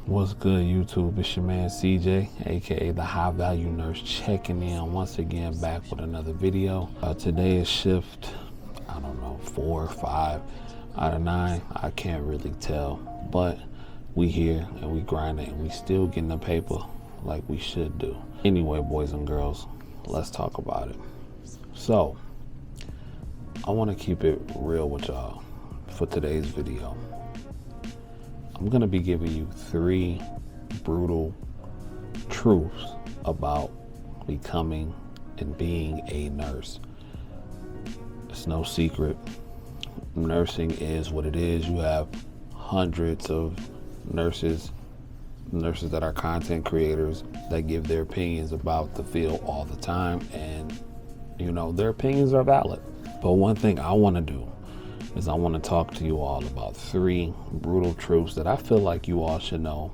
What's good, YouTube? It's your man CJ, aka the High Value Nurse, checking in once again, back with another video. Today is shift, I don't know, 4 or 5 out of 9. I can't really tell, but we here and we grinding and we still getting the paper like we should do. Anyway, boys and girls, let's talk about it. So, I want to keep it real with y'all for today's video. I'm going to be giving you 3 brutal truths about becoming and being a nurse. It's no secret. Nursing is what it is. You have hundreds of nurses that are content creators that give their opinions about the field all the time, and you know, their opinions are valid. But one thing I want to do is I want to talk to you all about 3 brutal truths that I feel like you all should know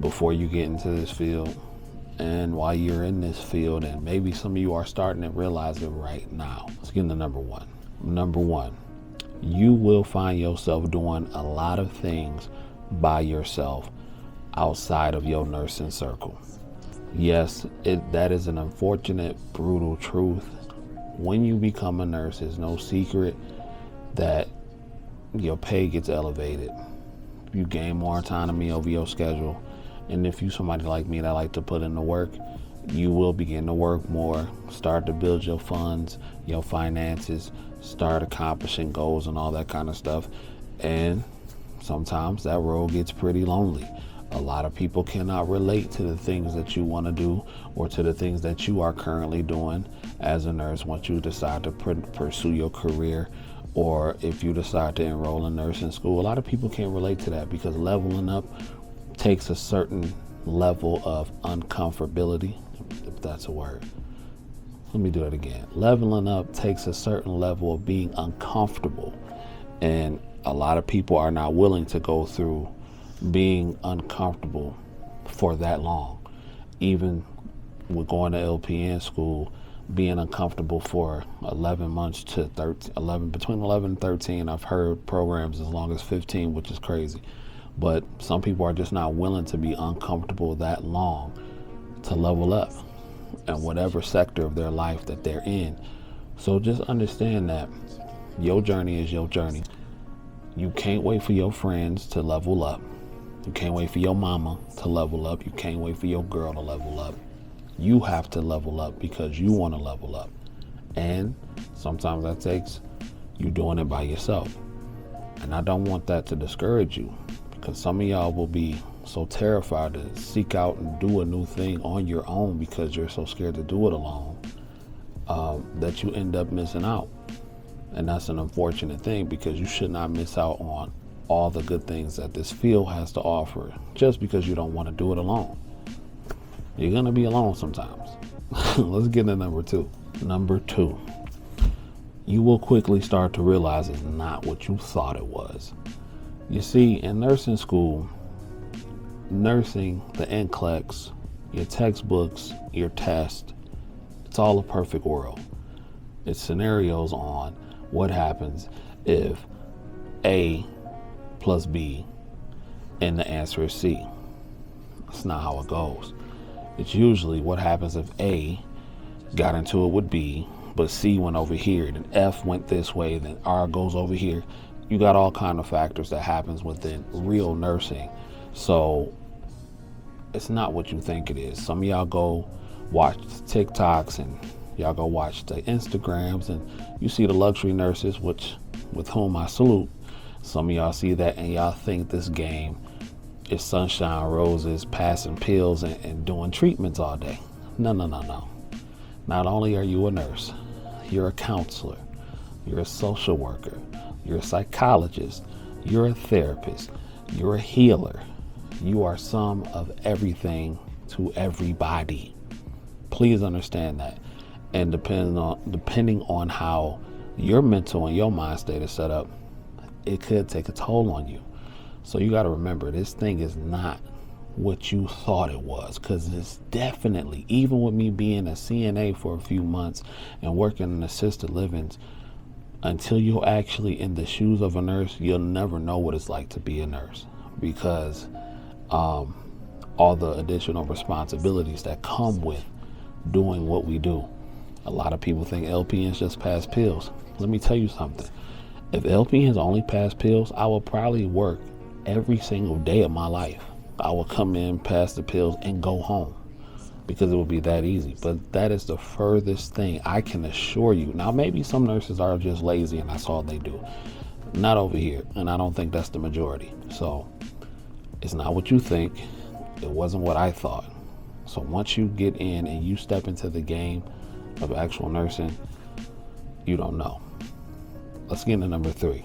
before you get into this field and while you're in this field, and maybe some of you are starting to realize it right now. Let's get into number 1. Number 1, you will find yourself doing a lot of things by yourself outside of your nursing circle. Yes, that is an unfortunate, brutal truth. When you become a nurse, it's no secret that your pay gets elevated. You gain more autonomy over your schedule. And if you somebody like me that like to put in the work, you will begin to work more, start to build your funds, your finances, start accomplishing goals and all that kind of stuff. And sometimes that road gets pretty lonely. A lot of people cannot relate to the things that you want to do or to the things that you are currently doing as a nurse once you decide to pursue your career, or if you decide to enroll in nursing school. A lot of people can't relate to that because leveling up takes a certain level of uncomfortability, if that's a word. Let me do it again. Leveling up takes a certain level of being uncomfortable, and a lot of people are not willing to go through being uncomfortable for that long. Even with going to LPN school, being uncomfortable for 11 months to 13, between 11 and 13. I've heard programs as long as 15, which is crazy. But some people are just not willing to be uncomfortable that long to level up in whatever sector of their life that they're in. So just understand that your journey is your journey. You can't wait for your friends to level up. You can't wait for your mama to level up. You can't wait for your girl to level up. You have to level up because you want to level up. And sometimes that takes you doing it by yourself. And I don't want that to discourage you, because some of y'all will be so terrified to seek out and do a new thing on your own because you're so scared to do it alone, that you end up missing out. And that's an unfortunate thing, because you should not miss out on all the good things that this field has to offer just because you don't want to do it alone. You're going to be alone sometimes. Let's get into number 2. Number 2, you will quickly start to realize it's not what you thought it was. You see, in nursing school, nursing, the NCLEX, your textbooks, your test, it's all a perfect world. It's scenarios on what happens if A plus B and the answer is C. That's not how it goes. It's usually what happens if A got into it with B, but C went over here, then F went this way, then R goes over here. You got all kind of factors that happens within real nursing. So it's not what you think it is. Some of y'all go watch TikToks and y'all go watch the Instagrams, and you see the luxury nurses, with whom I salute. Some of y'all see that and y'all think this game is sunshine, roses, passing pills, and doing treatments all day. No. Not only are you a nurse, you're a counselor, you're a social worker, you're a psychologist, you're a therapist, you're a healer. You are some of everything to everybody. Please understand that. And depending on how your mental and your mind state is set up, it could take a toll on you. So you got to remember, this thing is not what you thought it was, because it's definitely, even with me being a CNA for a few months and working in assisted livings, until you're actually in the shoes of a nurse, you'll never know what it's like to be a nurse. Because all the additional responsibilities that come with doing what we do. A lot of people think LPNs just pass pills. Let me tell you something. If LPNs only pass pills, I would probably work every single day of my life. I would come in, pass the pills, and go home because it would be that easy. But that is the furthest thing I can assure you. Now, maybe some nurses are just lazy and that's all they do. Not over here, and I don't think that's the majority. So it's not what you think. It wasn't what I thought. So once you get in and you step into the game of actual nursing, you don't know. Let's get into number 3.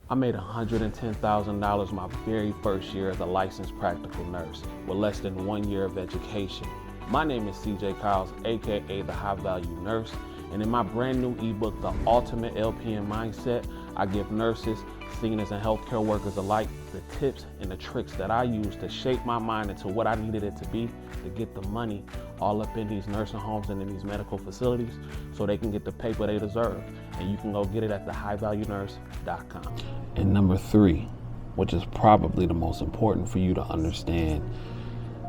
I made $110,000 my very first year as a licensed practical nurse with less than 1 year of education. My name is CJ Kyles, aka the High Value Nurse, and in my brand new ebook, The Ultimate LPN Mindset, I give nurses, seniors, and healthcare workers alike the tips and the tricks that I use to shape my mind into what I needed it to be to get the money all up in these nursing homes and in these medical facilities so they can get the paper they deserve. And you can go get it at thehighvaluenurse.com. And number 3, which is probably the most important for you to understand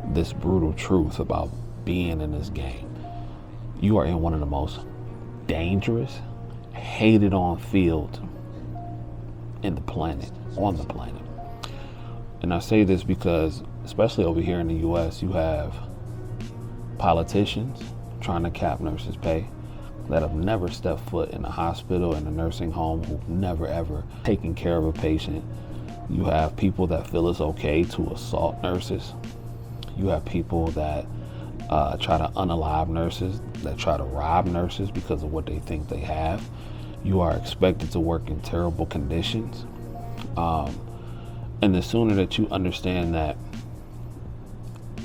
this brutal truth about being in this game. You are in one of the most dangerous, hated on fields on the planet. And I say this because, especially over here in the US, you have politicians trying to cap nurses' pay that have never stepped foot in a hospital, in a nursing home, who've never ever taken care of a patient. You have people that feel it's okay to assault nurses. You have people that try to unalive nurses, that try to rob nurses because of what they think they have. You are expected to work in terrible conditions. And the sooner that you understand that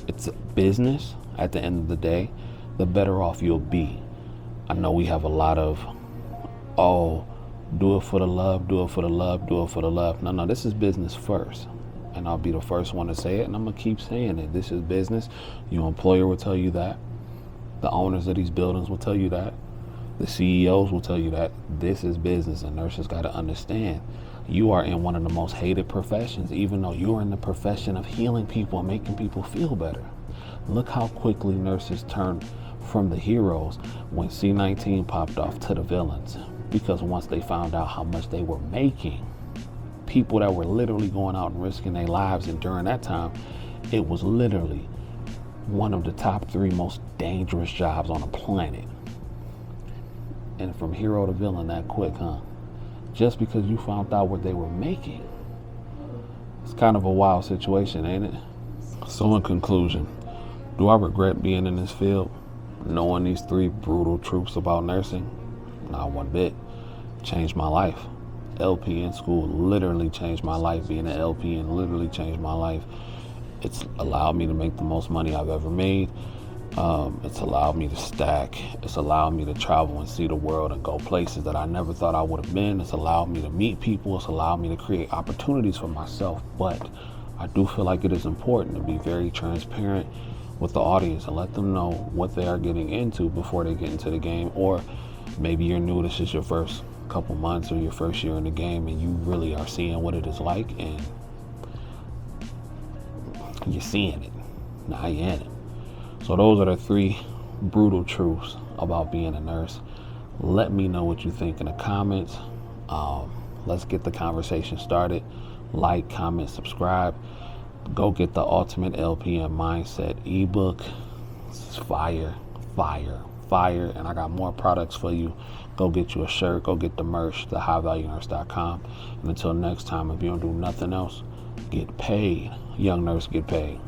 it's a business at the end of the day, the better off you'll be. I know we have a lot of, oh, do it for the love, do it for the love, do it for the love. No, this is business first. And I'll be the first one to say it, and I'm gonna keep saying it. This is business. Your employer will tell you that. The owners of these buildings will tell you that. The CEOs will tell you that. This is business, and nurses gotta understand. You are in one of the most hated professions, even though you're in the profession of healing people and making people feel better. Look how quickly nurses turned from the heroes when C-19 popped off to the villains. Because once they found out how much they were making, people that were literally going out and risking their lives, and during that time, it was literally one of the top 3 most dangerous jobs on the planet. And from hero to villain that quick, huh? Just because you found out what they were making. It's kind of a wild situation, ain't it? So in conclusion, do I regret being in this field? Knowing these 3 brutal truths about nursing? Not one bit. Changed my life. LPN school literally changed my life. Being an LPN literally changed my life. It's allowed me to make the most money I've ever made. It's allowed me to stack. It's allowed me to travel and see the world and go places that I never thought I would have been. It's allowed me to meet people. It's allowed me to create opportunities for myself. But I do feel like it is important to be very transparent with the audience and let them know what they are getting into before they get into the game. Or maybe you're new, this is your first couple months or your first year in the game, and you really are seeing what it is like, and you're seeing it. Now you're in it. So those are the 3 brutal truths about being a nurse. Let me know what you think in the comments. Let's get the conversation started. Like, comment, subscribe. Go get the Ultimate LPN Mindset ebook. It's fire, and I got more products for you. Go get you a shirt, go get the merch, thehighvaluenurse.com. And until next time, if you don't do nothing else, get paid. Young nurse, get paid.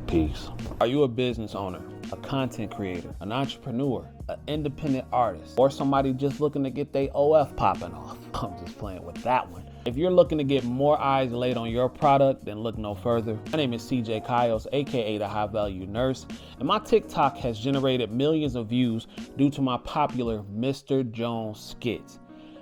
Peace. Are you a business owner, a content creator, an entrepreneur, an independent artist, or somebody just looking to get their OF popping off? I'm just playing with that one. If you're looking to get more eyes laid on your product, then look no further. My name is CJ Kyles, aka the High Value Nurse, and my TikTok has generated millions of views due to my popular Mr. Jones skits.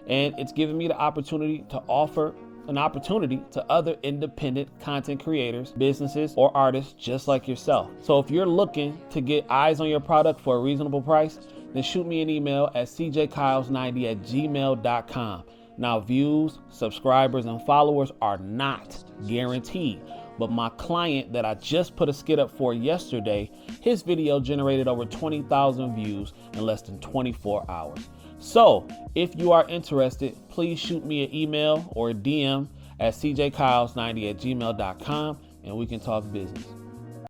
And it's given me the opportunity to offer an opportunity to other independent content creators, businesses, or artists just like yourself. So if you're looking to get eyes on your product for a reasonable price, then shoot me an email at cjkyles90@gmail.com. Now, views, subscribers, and followers are not guaranteed. But my client that I just put a skit up for yesterday, his video generated over 20,000 views in less than 24 hours. So if you are interested, please shoot me an email or a DM at cjkyles90@gmail.com and we can talk business.